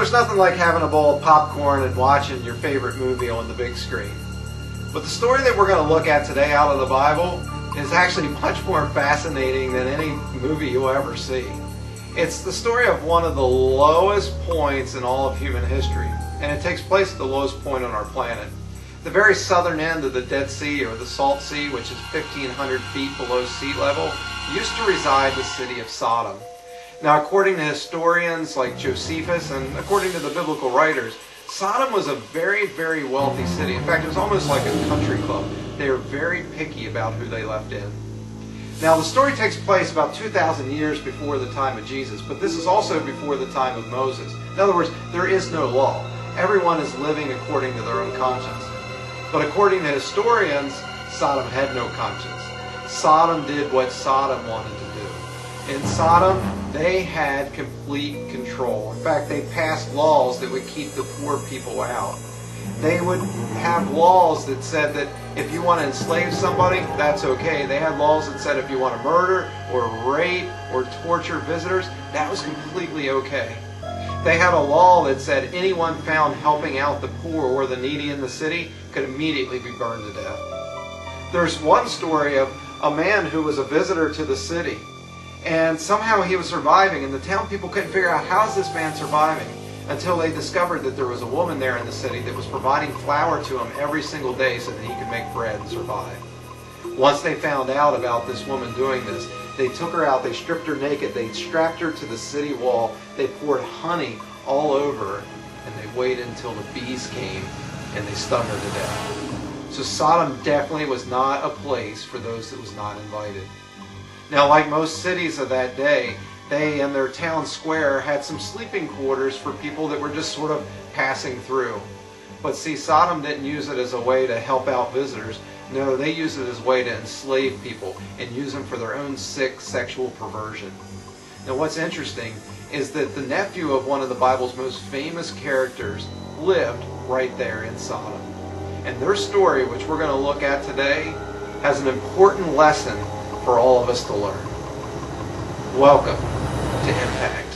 there's nothing like having a bowl of popcorn and watching your favorite movie on the big screen. But the story that we're going to look at today out of the Bible is actually much more fascinating than any movie you'll ever see. It's the story of one of the lowest points in all of human history, and it takes place at the lowest point on our planet. The very southern end of the Dead Sea, or the Salt Sea, which is 1,500 feet below sea level, used to reside the city of Sodom. Now, according to historians like Josephus and according to the biblical writers, Sodom was a very, very wealthy city. In fact, it was almost like a country club. They were very picky about who they left in. Now, the story takes place about 2,000 years before the time of Jesus, but this is also before the time of Moses. In other words, there is no law. Everyone is living according to their own conscience. But according to historians, Sodom had no conscience. Sodom did what Sodom wanted to do. In Sodom, they had complete control. In fact, they passed laws that would keep the poor people out. They would have laws that said that if you want to enslave somebody, that's okay. They had laws that said if you want to murder or rape or torture visitors, that was completely okay. They had a law that said anyone found helping out the poor or the needy in the city could immediately be burned to death. There's one story of a man who was a visitor to the city, and somehow he was surviving, and the town people couldn't figure out how is this man surviving until they discovered that there was a woman there in the city that was providing flour to him every single day so that he could make bread and survive. Once they found out about this woman doing this, they took her out, they stripped her naked, they strapped her to the city wall, they poured honey all over her, and they waited until the bees came and they stung her to death. So Sodom definitely was not a place for those that was not invited. Now, like most cities of that day, they in their town square had some sleeping quarters for people that were just sort of passing through. But see, Sodom didn't use it as a way to help out visitors. No, they used it as a way to enslave people and use them for their own sick sexual perversion. Now, what's interesting is that the nephew of one of the Bible's most famous characters lived right there in Sodom. And their story, which we're going to look at today, has an important lesson for all of us to learn. Welcome to Impact.